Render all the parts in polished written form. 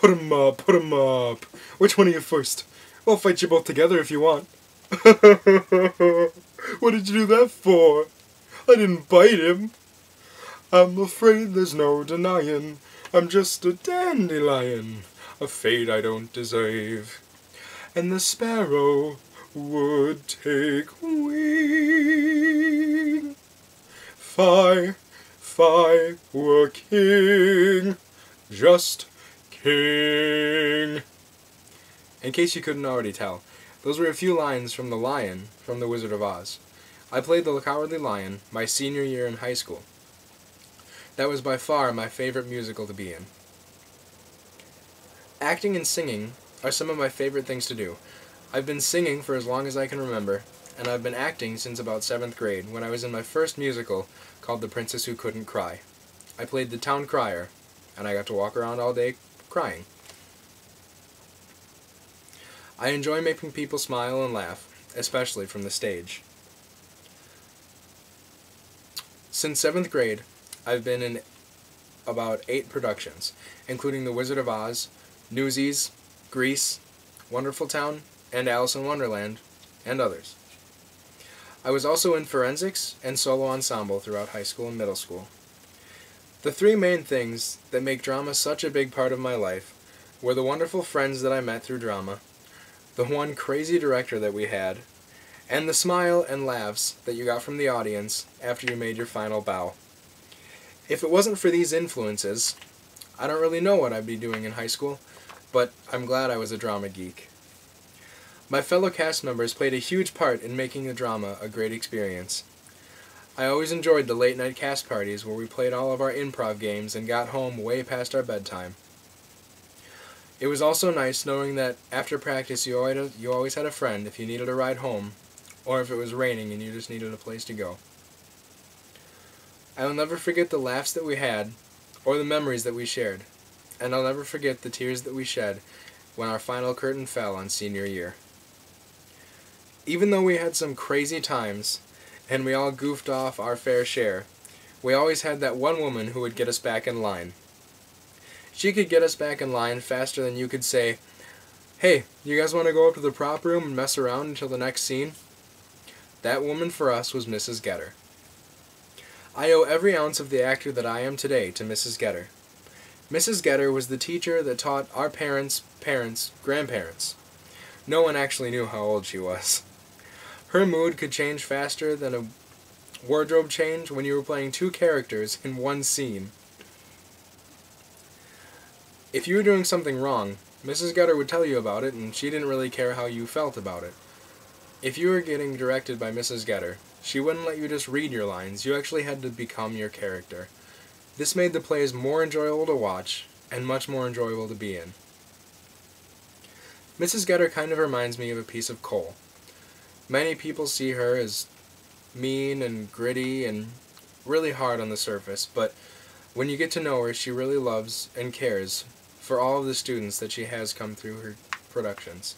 Put 'em up, put 'em up. Which one are you first? I'll fight you both together if you want. What did you do that for? I didn't bite him. I'm afraid there's no denying. I'm just a dandelion, a fate I don't deserve. And the sparrow would take wing. Fie, fie, we're king, just king. In case you couldn't already tell, those were a few lines from The Lion from The Wizard of Oz. I played the Cowardly Lion my senior year in high school. That was by far my favorite musical to be in. Acting and singing are some of my favorite things to do. I've been singing for as long as I can remember, and I've been acting since about 7th grade when I was in my first musical called The Princess Who Couldn't Cry. I played the town crier, and I got to walk around all day crying. I enjoy making people smile and laugh, especially from the stage. Since 7th grade, I've been in about 8 productions, including The Wizard of Oz, Newsies, Grease, Wonderful Town, and Alice in Wonderland, and others. I was also in forensics and solo ensemble throughout high school and middle school. The 3 main things that make drama such a big part of my life were the wonderful friends that I met through drama, the one crazy director that we had, and the smile and laughs that you got from the audience after you made your final bow. If it wasn't for these influences, I don't really know what I'd be doing in high school, but I'm glad I was a drama geek. My fellow cast members played a huge part in making the drama a great experience. I always enjoyed the late night cast parties where we played all of our improv games and got home way past our bedtime. It was also nice knowing that after practice you always had a friend if you needed a ride home, or if it was raining and you just needed a place to go. I will never forget the laughs that we had, or the memories that we shared, and I'll never forget the tears that we shed when our final curtain fell on senior year. Even though we had some crazy times, and we all goofed off our fair share, we always had that one woman who would get us back in line. She could get us back in line faster than you could say, "Hey, you guys want to go up to the prop room and mess around until the next scene?" That woman for us was Mrs. Getter. I owe every ounce of the actor that I am today to Mrs. Getter. Mrs. Getter was the teacher that taught our parents' parents' grandparents. No one actually knew how old she was. Her mood could change faster than a wardrobe change when you were playing 2 characters in one scene. If you were doing something wrong, Mrs. Getter would tell you about it, and she didn't really care how you felt about it. If you were getting directed by Mrs. Getter, she wouldn't let you just read your lines, you actually had to become your character. This made the plays more enjoyable to watch, and much more enjoyable to be in. Mrs. Getter kind of reminds me of a piece of coal. Many people see her as mean and gritty and really hard on the surface, but when you get to know her, she really loves and cares for all of the students that she has come through her productions.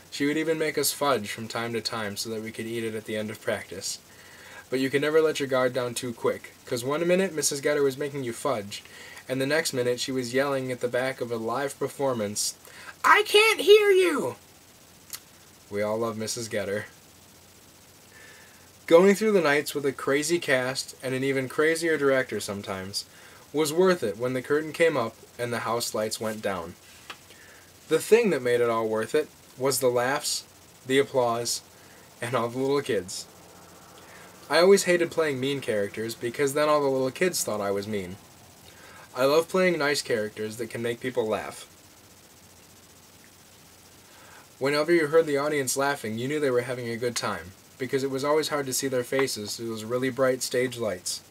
She would even make us fudge from time to time so that we could eat it at the end of practice. But you can never let your guard down too quick, because one minute Mrs. Getter was making you fudge, and the next minute she was yelling at the back of a live performance, "I can't hear you!" We all love Mrs. Getter. Going through the nights with a crazy cast and an even crazier director sometimes was worth it when the curtain came up and the house lights went down. The thing that made it all worth it was the laughs, the applause, and all the little kids. I always hated playing mean characters because then all the little kids thought I was mean. I love playing nice characters that can make people laugh. Whenever you heard the audience laughing, you knew they were having a good time, because it was always hard to see their faces through those really bright stage lights.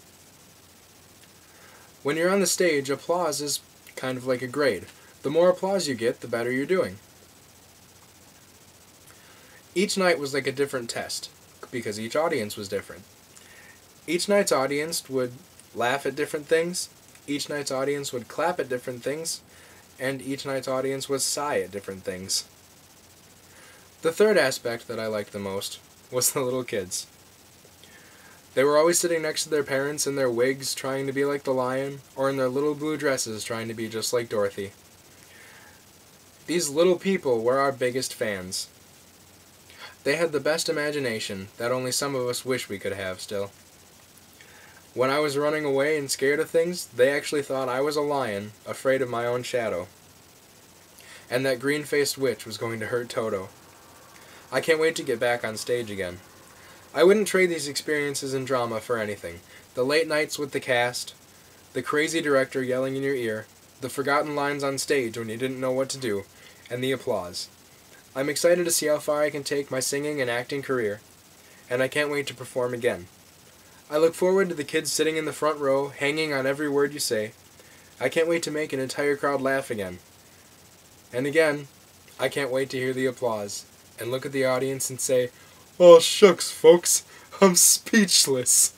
When you're on the stage, applause is kind of like a grade. The more applause you get, the better you're doing. Each night was like a different test, because each audience was different. Each night's audience would laugh at different things, each night's audience would clap at different things, and each night's audience would sigh at different things. The third aspect that I liked the most was the little kids. They were always sitting next to their parents in their wigs trying to be like the lion, or in their little blue dresses trying to be just like Dorothy. These little people were our biggest fans. They had the best imagination that only some of us wish we could have still. When I was running away and scared of things, they actually thought I was a lion, afraid of my own shadow. And that green-faced witch was going to hurt Toto. I can't wait to get back on stage again. I wouldn't trade these experiences in drama for anything. The late nights with the cast, the crazy director yelling in your ear, the forgotten lines on stage when you didn't know what to do, and the applause. I'm excited to see how far I can take my singing and acting career, and I can't wait to perform again. I look forward to the kids sitting in the front row, hanging on every word you say. I can't wait to make an entire crowd laugh again. And again, I can't wait to hear the applause, and look at the audience and say, "Oh shucks, folks, I'm speechless."